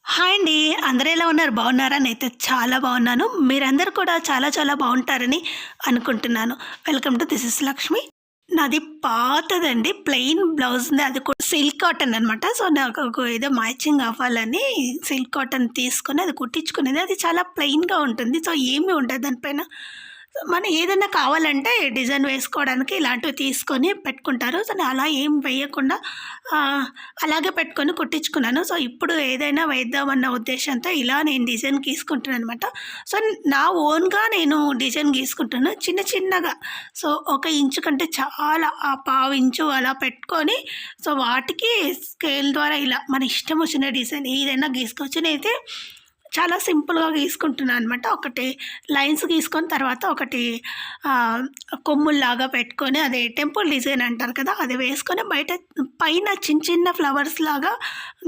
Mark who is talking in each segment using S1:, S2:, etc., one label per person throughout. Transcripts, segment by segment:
S1: Hi అండి. అందరూ ఎలా ఉన్నారు? బాగున్నారా? నేనైతే చాలా బాగున్నాను. మీరందరూ కూడా చాలా చాలా బాగుంటారని అనుకుంటున్నాను. Welcome to this is Lakshmi. నాది పాతదండి. ప్లెయిన్ బ్లౌజ్ ఉంది. అది కూడా సిల్క్ కాటన్ అనమాట. సో, నాకు ఏదో మ్యాచింగ్ అవ్వాలని సిల్క్ కాటన్ తీసుకొని అది కుట్టించుకునేది. అది చాలా ప్లెయిన్‌గా ఉంటుంది. సో, ఏమీ ఉండదు దానిపైన. మనం ఏదైనా కావాలంటే డిజైన్ వేసుకోవడానికి ఇలాంటివి తీసుకొని పెట్టుకుంటారు. సో, నేను అలా ఏం వేయకుండా అలాగే పెట్టుకొని కుట్టించుకున్నాను. సో, ఇప్పుడు ఏదైనా వేద్దామన్న ఉద్దేశ్యంతో ఇలా నేను డిజైన్ గీసుకుంటున్నాననమాట. సో, నా ఓన్‌గా నేను డిజైన్ గీసుకుంటున్నాను. చిన్న చిన్నగా. సో, 1 ఇంచు కంటే చాలా పావు ఇంచు అలా పెట్టుకొని సో, వాటికి స్కేల్ ద్వారా ఇలా మన ఇష్టం వచ్చిన డిజైన్ ఏదైనా గీసుకోవచ్చు. నేనైతే చాలా సింపుల్‌గా గీసుకుంటున్నాను అనమాట. ఒకటి లైన్స్ గీసుకొని తర్వాత ఒకటి కొమ్ముల్లాగా పెట్టుకొని అదే టెంపుల్ డిజైన్ అంటారు కదా! అది వేసుకొని బయట పైన చిన్న చిన్న ఫ్లవర్స్‌లాగా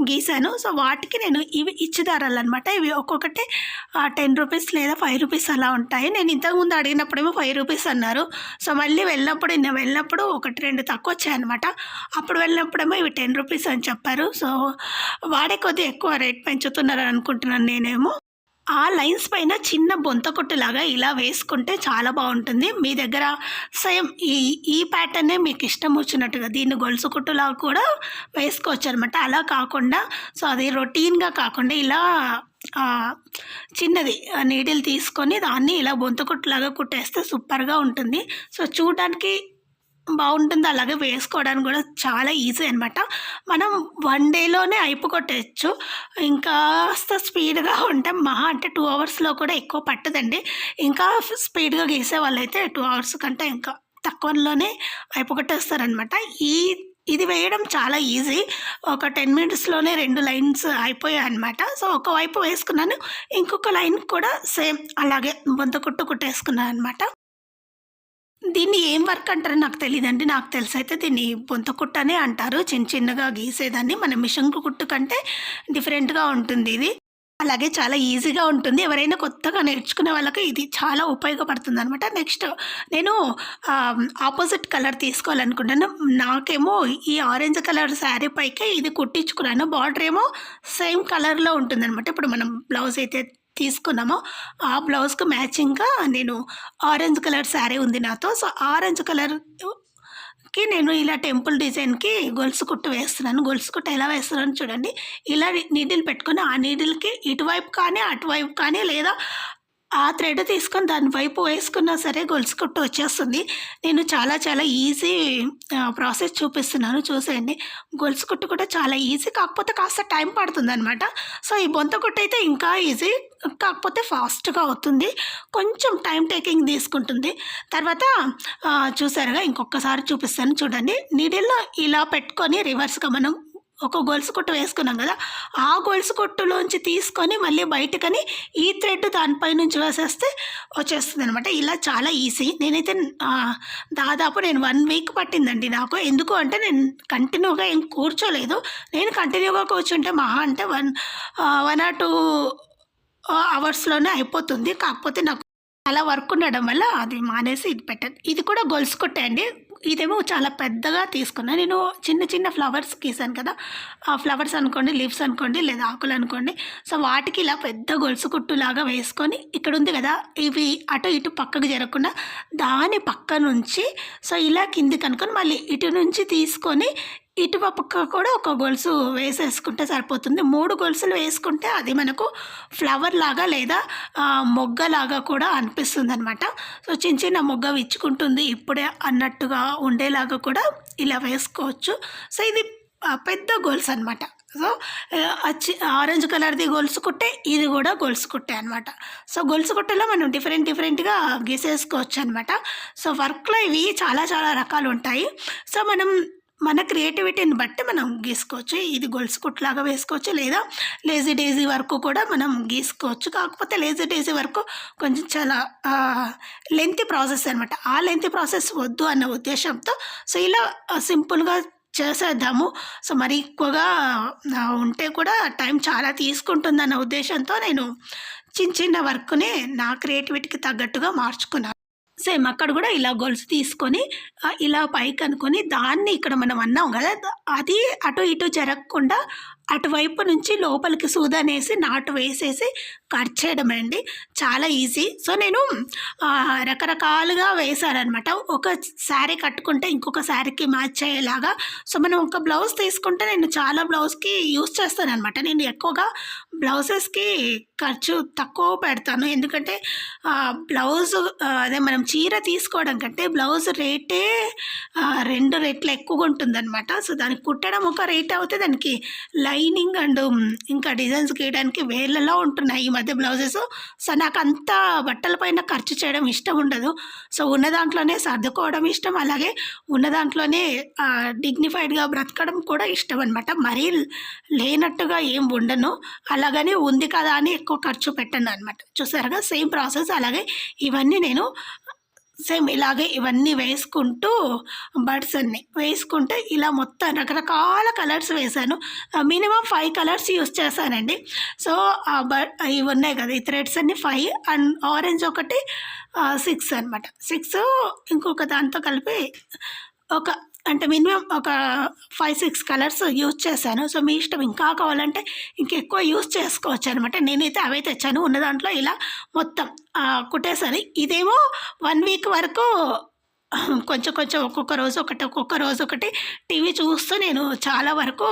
S1: గీసాను. సో, వాటికి నేను ఇవి ఇచ్చి దారాలనమాట. ఇవి ఒక్కొక్కటి 10 రూపీస్ లేదా 5 రూపీస్ అలా ఉంటాయి. నేను ఇంతకుముందు అడిగినప్పుడేమో 5 రూపీస్ అన్నారు. సో, మళ్ళీ నేను వెళ్ళినప్పుడు 1, 2 తక్కువొచ్చాయనమాట. అప్పుడు వెళ్ళినప్పుడేమో ఇవి 10 రూపీస్ అని చెప్పారు. సో, వాడే కొద్దీ ఎక్కువ రేట్ పెంచుతున్నారని అనుకుంటున్నాను నేనేమో. ఆ లైన్స్ పైన చిన్న బొంత కొట్టులాగా ఇలా వేసుకుంటే చాలా బావుంటుంది. మీ దగ్గర సేమ్ ఈ ప్యాటర్నే మీకిష్టం వచ్చినట్టుగా దీన్ని గొలుసు కుట్టులాగా కూడా వేసుకోవచ్చనమాట. అలా కాకుండా సో, అది రొటీన్‌గా కాకుండా ఇలా చిన్నది నీడిల్ తీసుకొని దాన్ని ఇలా బొంత కుట్టులాగా కుట్టేస్తే సూపర్‌గా ఉంటుంది. సో, చూడడానికి బావుంటుంది. అలాగే వేసుకోవడానికి గూడా చాలా ఈజీ అనమాట. మనం 1 డేలోనే అయిపోగొట్టేయచ్చు. ఇంకాస్త స్పీడ్‌గా ఉంటే మహా అంటే 2 అవర్స్‌లో కూడా ఎక్కువ పట్టదండి. ఇంకా స్పీడ్‌గా గీసేవాళ్ళైతే 2 అవర్స్ కంటే ఇంకా తక్కువలోనే అయిపోగొట్టేస్తారనమాట. ఇది వేయడం చాలా ఈజీ. ఒక 10 మినిట్స్‌లోనే 2 లైన్స్ అయిపోయాయనమాట. సో, ఒకవైపు వేసుకున్నాను. ఇంకొక లైన్ కూడా సేమ్ అలాగే బొంత కుట్టు కుట్టేసుకున్నాననమాట. దీన్ని ఏం వర్క్ అంటారో నాకు తెలీదండి. నాకు తెలిసైతే దీన్ని బొంత కుట్టనే అంటారు. చిన్న చిన్నగా గీసేదాన్ని. మన మిషన్ కుట్టు కంటే డిఫరెంట్‌గా ఉంటుందిది. అలాగే చాలా ఈజీగా ఉంటుంది. ఎవరైనా కొత్తగా నేర్చుకునే వాళ్ళకి ఇది చాలా ఉపయోగపడుతుందనమాట. నెక్స్ట్ నేను ఆపోజిట్ కలర్ తీసుకోవాలనుకుంటాను. నాకేమో ఈ ఆరెంజ్ కలర్ శారీ పైకే ఇది కుట్టించుకున్నాను. బార్డర్ ఏమో సేమ్ కలర్‌లో ఉంటుందనమాట. ఇప్పుడు మనం బ్లౌజ్ అయితే తీసుకున్నామో ఆ బ్లౌజ్‌కి మ్యాచింగ్‌గా నేను ఆరెంజ్ కలర్ శారీ ఉంది నాతో. సో, ఆరెంజ్ కలర్‌కి నేను ఇలా టెంపుల్ డిజైన్‌కి గొలుసు కుట్టు వేస్తున్నాను. గొలుసు కుట్టు ఎలా వేస్తున్నానో చూడండి. ఇలా నీడిల్ పెట్టుకొని ఆ నీడిల్‌కి ఇటువైపు కానీ, అటువైపు కానీ లేదా ఆ థ్రెడ్ తీసుకొని దాని వైపు వేసుకున్నా సరే గొలుసు కుట్టు వచ్చేస్తుంది. నేను చాలా చాలా ఈజీ ప్రాసెస్ చూపిస్తున్నాను చూసేయండి. గొలుసు కుట్టు కూడా చాలా ఈజీ. కాకపోతే కాస్త టైం పడుతుందనమాట. సో, ఈ బొంత కుట్టు అయితే ఇంకా ఈజీ. కాకపోతే ఫాస్ట్‌గా అవుతుంది. కొంచెం టైమ్ టేకింగ్ తీసుకుంటుంది. తర్వాత చూసారుగా ఇంకొకసారి చూపిస్తాను చూడండి. నీడిల్‌లో ఇలా పెట్టుకొని రివర్స్‌గా మనం ఒక గొలుసు కుట్టు వేసుకున్నాం గదా! ఆ గొలుసు కుట్టులోంచి తీసుకొని మళ్ళీ బయటకని ఈ థ్రెడ్ దానిపై నుంచి వేసేస్తే వచ్చేస్తుందనమాట. ఇలా చాలా ఈజీ. నేనైతే దాదాపు 1 వీక్ పట్టిందండి నాకు. ఎందుకు అంటే నేను కంటిన్యూగా ఏం కూర్చోలేదు. నేను కంటిన్యూగా కూర్చుంటే మహా అంటే 1 ఆర్ 2 అవర్స్‌లోనే అయిపోతుంది. కాకపోతే నాకు చాలా వర్క్ ఉండడం వల్ల అది మానేసి ఇది పెట్టాను. ఇది కూడా గొలుసు కుట్టే అండి. ఇదేమో చాలా పెద్దగా తీసుకున్నా. నేను చిన్న చిన్న ఫ్లవర్స్ గీసాను కదా! ఆ ఫ్లవర్స్ అనుకోండి, లీవ్స్ అనుకోండి లేదా ఆకులనుకోండి. సో, వాటికి ఇలా పెద్ద గొలుసు కుట్టులాగా వేసుకొని ఇక్కడుంది గదా! ఇవి అటు ఇటు పక్కకు జరగకుండా దాని పక్క నుంచి సో, ఇలా కిందికనుకొని మళ్ళీ ఇటు నుంచి తీసుకొని ఇటు పక్క కూడా ఒక గొలుసు వేసేసుకుంటే సరిపోతుంది. 3 గొలుసులు వేసుకుంటే అది మనకు ఫ్లవర్‌లాగా లేదా మొగ్గలాగా కూడా అనిపిస్తుందనమాట. సో, చిన్న చిన్న మొగ్గ విచ్చుకుంటుంది ఇప్పుడే అన్నట్టుగా ఉండేలాగా కూడా ఇలా వేసుకోవచ్చు. సో, ఇది పెద్ద గొలుసనమాట. సో, ఆరెంజ్ కలర్‌ది గొలుసు కుట్టే, ఇది గూడా గొలుసు కుట్టే అనమాట. సో, గొలుసు కుట్టలో మనం డిఫరెంట్‌గా గీసేసుకోవచ్చనమాట. సో, వర్క్‌లో ఇవి చాలా చాలా రకాలుంటాయి. సో, మన క్రియేటివిటీని బట్టి మనం గీసుకోవచ్చు. ఇది గొలుసు కుట్టులాగా వేసుకోవచ్చు లేదా లేజీ డేజీ వర్క్ కూడా మనం గీసుకోవచ్చు. కాకపోతే లేజీ డేజీ వర్క్ కొంచెం చాలా లెంతీ ప్రాసెస్ అనమాట. ఆ లెంతీ ప్రాసెస్ వద్దు అన్న ఉద్దేశంతో సో, ఇలా సింపుల్‌గా చేసేద్దాము. సో, మరి ఎక్కువగా ఉంటే కూడా టైం చాలా తీసుకుంటుందన్న ఉద్దేశంతో నేను చిన్న చిన్న వర్క్‌ని నా క్రియేటివిటీకి తగ్గట్టుగా మార్చుకున్నాను. సేమ్ అక్కడ గూడా ఇలా గొలుసు తీసుకొని ఇలా పైకనుకొని దాన్ని ఇక్కడ మనం అన్నాం గదా! అది అటు ఇటు జరగకుండా అటువైపు నుంచి లోపలికి సూదనేసి నాటు వేసేసి కట్ చేయడమే అండి. చాలా ఈజీ. సో నేను రకరకాలుగా వేశాననమాట. ఒక శారీ కట్టుకుంటే ఇంకొక శారీకి మ్యాచ్ అయ్యేలాగా. సో మనం ఒక బ్లౌజ్ తీసుకుంటే నేను చాలా బ్లౌజ్కి యూస్ చేస్తానన్నమాట. నేను ఎక్కువగా బ్లౌజెస్కి ఖర్చు తక్కువ పెడతాను. ఎందుకంటే బ్లౌజ్ అదే మనం చీర తీసుకోవడం కంటే బ్లౌజ్ రేటే 2 రెట్లు ఎక్కువగా ఉంటుందన్నమాట. సో దానికి కుట్టడం ఒక రేట్ అవుతే దానికి లైనింగ్ అండ్ ఇంకా డిజైన్స్ గీయడానికి వేలలో ఉంటున్నాయి ఈ మధ్య బ్లౌజెస్. సో నాకు అంత బట్టల పైన ఖర్చు చేయడం ఇష్టం ఉండదు. సో ఉన్న దాంట్లోనే సర్దుకోవడం ఇష్టం, అలాగే ఉన్న దాంట్లోనే డిగ్నిఫైడ్గా బ్రతకడం కూడా ఇష్టం అనమాట. మరీ లేనట్టుగా ఏం ఉండను, అలాగని ఉంది కదా అని ఎక్కువ ఖర్చు పెట్టను అనమాట. చూసారుగా సేమ్ ప్రాసెస్. అలాగే ఇవన్నీ నేను సేమ్ ఇలాగే ఇవన్నీ వేసుకుంటూ బడ్స్ అన్నీ వేసుకుంటే ఇలా మొత్తం రకరకాల కలర్స్ వేశాను. మినిమం 5 కలర్స్ యూస్ చేశానండి. సో ఇవి ఉన్నాయి కదా ఈ థ్రెడ్స్ అన్ని 5 అండ్ ఆరెంజ్ ఒకటి 6 అనమాట. 6 ఇంకొక దాంతో కలిపి ఒక అంటే మినిమం ఒక 5-6 కలర్స్ యూజ్ చేశాను. సో మీ ఇష్టం, ఇంకా కావాలంటే ఇంకెక్కువ యూజ్ చేసుకోవచ్చు అనమాట. నేనైతే అవే తెచ్చాను. ఉన్న దాంట్లో ఇలా మొత్తం కుట్టేసాను. ఇదేమో 1 వీక్ వరకు కొంచెం కొంచెం ఒక్కొక్క రోజు ఒకటి టీవీ చూస్తూ నేను చాలా వరకు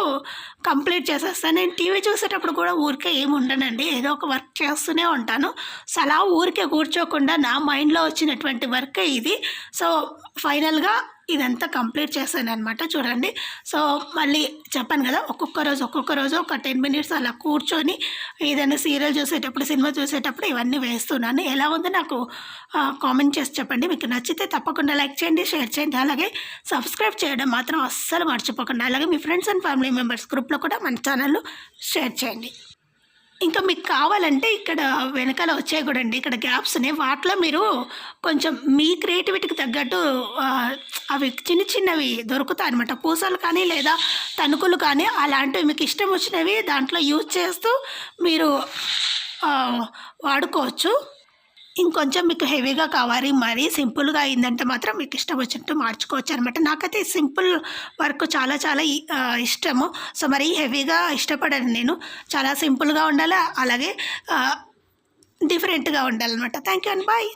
S1: కంప్లీట్ చేసేస్తాను. నేను టీవీ చూసేటప్పుడు కూడా ఊరికే ఏమి ఉండనండి, ఏదో ఒక వర్క్ చేస్తూనే ఉంటాను. సో అలా ఊరికే కూర్చోకుండా నా మైండ్లో వచ్చినటువంటి వర్క్ ఇది. సో ఫైనల్గా ఇదంతా కంప్లీట్ చేశాను అనమాట. చూడండి. సో మళ్ళీ చెప్పాను కదా, ఒక్కొక్క రోజు ఒక 10 మినిట్స్ అలా కూర్చొని ఏదైనా సీరియల్ చూసేటప్పుడు, సినిమా చూసేటప్పుడు ఇవన్నీ వేస్తున్నాను. ఎలా ఉందో నాకు కామెంట్ చేసి చెప్పండి. మీకు నచ్చితే తప్పకుండా లైక్ చేయండి, షేర్ చేయండి, అలాగే సబ్స్క్రైబ్ చేయడం మాత్రం అస్సలు మర్చిపోకండి. అలాగే మీ ఫ్రెండ్స్ అండ్ ఫ్యామిలీ మెంబర్స్ గ్రూప్లో కూడా మన ఛానల్ షేర్ చేయండి. ఇంకా మీకు కావాలంటే ఇక్కడ వెనకాల వచ్చాయి కూడా అండి, ఇక్కడ గ్యాప్స్ ఉన్నాయి. వాటిలో మీరు కొంచెం మీ క్రియేటివిటీకి తగ్గట్టు అవి చిన్నవి దొరుకుతాయి అనమాట. పూసలు కానీ లేదా తణుకులు కానీ అలాంటివి మీకు ఇష్టం వచ్చినవి దాంట్లో యూజ్ చేస్తూ మీరు వాడుకోవచ్చు. ఇంకొంచెం మీకు హెవీగా కావాలి, మరీ సింపుల్గా అయిందంటే మాత్రం మీకు ఇష్టం వచ్చినట్టు మార్చుకోవచ్చు అనమాట. నాకైతే సింపుల్ వర్క్ చాలా ఇష్టము. సో మరీ హెవీగా ఇష్టపడను నేను. చాలా సింపుల్గా ఉండాలి, అలాగే డిఫరెంట్గా ఉండాలన్నమాట. Thank you and bye.